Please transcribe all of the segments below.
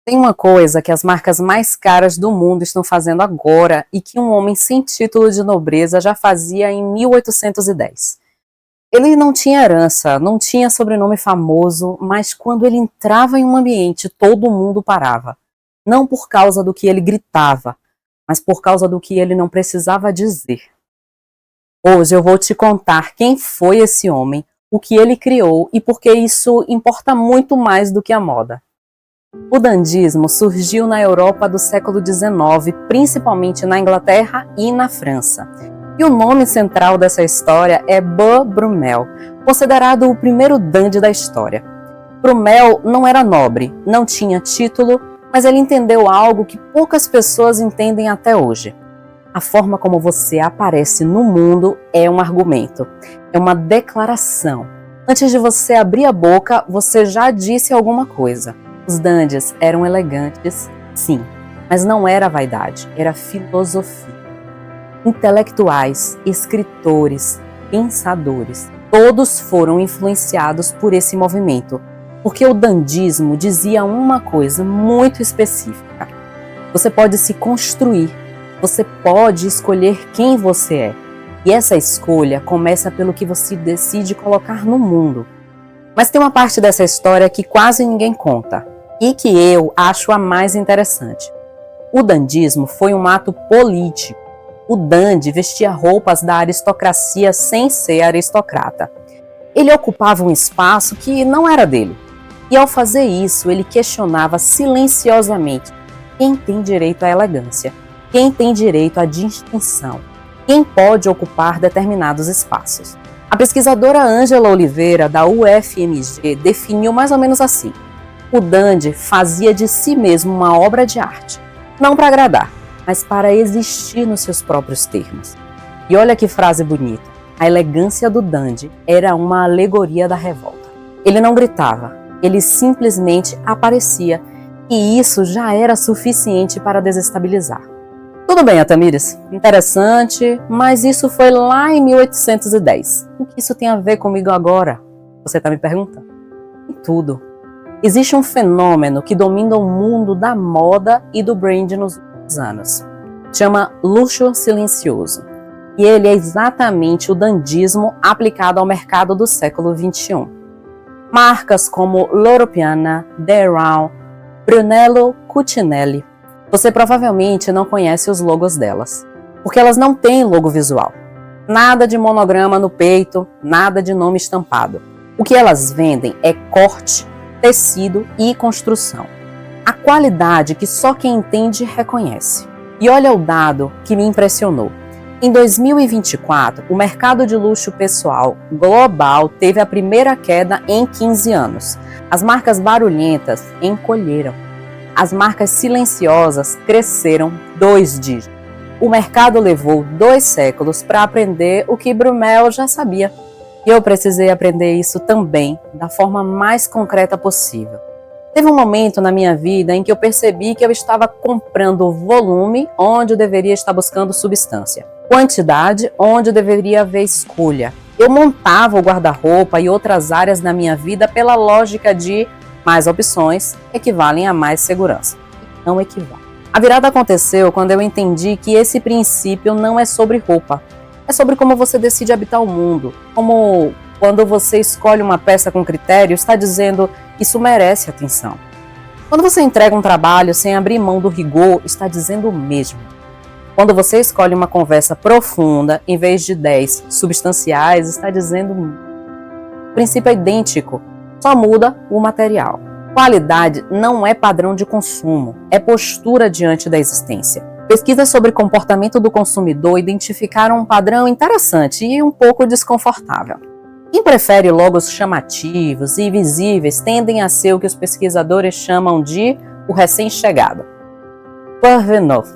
Tem uma coisa que as marcas mais caras do mundo estão fazendo agora e que um homem sem título de nobreza já fazia em 1810. Ele não tinha herança, não tinha sobrenome famoso, mas quando ele entrava em um ambiente, todo mundo parava. Não por causa do que ele gritava, mas por causa do que ele não precisava dizer. Hoje eu vou te contar quem foi esse homem, o que ele criou e por que isso importa muito mais do que a moda. O dandismo surgiu na Europa do século XIX, principalmente na Inglaterra e na França. E o nome central dessa história é Beau Brummel, considerado o primeiro dandy da história. Brummel não era nobre, não tinha título, mas ele entendeu algo que poucas pessoas entendem até hoje. A forma como você aparece no mundo é um argumento, é uma declaração. Antes de você abrir a boca, você já disse alguma coisa. Os dandies eram elegantes, sim, mas não era vaidade, era filosofia. Intelectuais, escritores, pensadores, todos foram influenciados por esse movimento, porque o dandismo dizia uma coisa muito específica. Você pode se construir, você pode escolher quem você é, e essa escolha começa pelo que você decide colocar no mundo. Mas tem uma parte dessa história que quase ninguém conta, e que eu acho a mais interessante. O dandismo foi um ato político. O dandy vestia roupas da aristocracia sem ser aristocrata. Ele ocupava um espaço que não era dele. E ao fazer isso, ele questionava silenciosamente quem tem direito à elegância, quem tem direito à distinção, quem pode ocupar determinados espaços. A pesquisadora Ângela Oliveira, da UFMG, definiu mais ou menos assim: o dandy fazia de si mesmo uma obra de arte, não para agradar, mas para existir nos seus próprios termos. E olha que frase bonita, a elegância do dandy era uma alegoria da revolta. Ele não gritava, ele simplesmente aparecia, e isso já era suficiente para desestabilizar. Tudo bem, Atamires, interessante, mas isso foi lá em 1810. O que isso tem a ver comigo agora? Você está me perguntando? Tudo. Existe um fenômeno que domina o mundo da moda e do brand nos últimos anos. Chama luxo silencioso. E ele é exatamente o dandismo aplicado ao mercado do século XXI. Marcas como Loro Piana, Daewoo, Brunello Cucinelli. Você provavelmente não conhece os logos delas, porque elas não têm logo visual. Nada de monograma no peito, nada de nome estampado. O que elas vendem é corte, tecido e construção. A qualidade que só quem entende reconhece. E olha o dado que me impressionou. Em 2024, o mercado de luxo pessoal global teve a primeira queda em 15 anos. As marcas barulhentas encolheram. As marcas silenciosas cresceram 2 dígitos. O mercado levou 2 séculos para aprender o que Brummel já sabia. E eu precisei aprender isso também, da forma mais concreta possível. Teve um momento na minha vida em que eu percebi que eu estava comprando volume onde eu deveria estar buscando substância, quantidade onde eu deveria haver escolha. Eu montava o guarda-roupa e outras áreas da minha vida pela lógica de mais opções equivalem a mais segurança. Não equivale. A virada aconteceu quando eu entendi que esse princípio não é sobre roupa. É sobre como você decide habitar o mundo. Como quando você escolhe uma peça com critério, está dizendo isso merece atenção. Quando você entrega um trabalho sem abrir mão do rigor, está dizendo o mesmo. Quando você escolhe uma conversa profunda, em vez de 10 substanciais, está dizendo o princípio é idêntico, só muda o material. Qualidade não é padrão de consumo, é postura diante da existência. Pesquisas sobre comportamento do consumidor identificaram um padrão interessante e um pouco desconfortável. Quem prefere logos chamativos e visíveis tendem a ser o que os pesquisadores chamam de o recém-chegado. Parvenuf.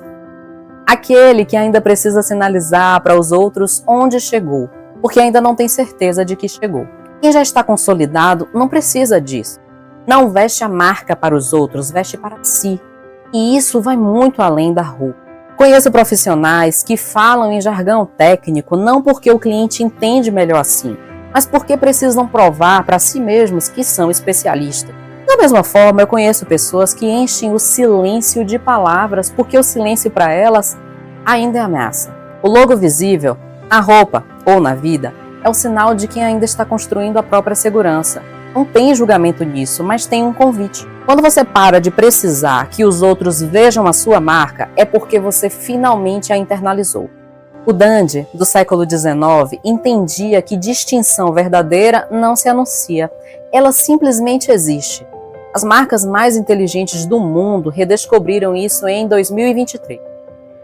Aquele que ainda precisa sinalizar para os outros onde chegou, porque ainda não tem certeza de que chegou. Quem já está consolidado não precisa disso. Não veste a marca para os outros, veste para si. E isso vai muito além da roupa. Conheço profissionais que falam em jargão técnico não porque o cliente entende melhor assim, mas porque precisam provar para si mesmos que são especialistas. Da mesma forma, eu conheço pessoas que enchem o silêncio de palavras porque o silêncio para elas ainda é ameaça. O logo visível, na roupa ou na vida, é o sinal de quem ainda está construindo a própria segurança. Não tem julgamento nisso, mas tem um convite. Quando você para de precisar que os outros vejam a sua marca, é porque você finalmente a internalizou. O dandy do século XIX entendia que distinção verdadeira não se anuncia, ela simplesmente existe. As marcas mais inteligentes do mundo redescobriram isso em 2023.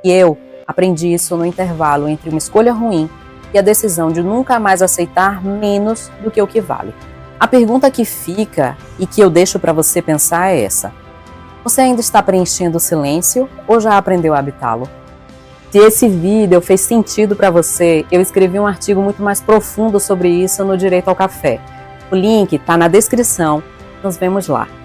E eu aprendi isso no intervalo entre uma escolha ruim e a decisão de nunca mais aceitar menos do que o que vale. A pergunta que fica e que eu deixo para você pensar é essa: você ainda está preenchendo o silêncio ou já aprendeu a habitá-lo? Se esse vídeo fez sentido para você, eu escrevi um artigo muito mais profundo sobre isso no Direito ao Café. O link está na descrição. Nos vemos lá.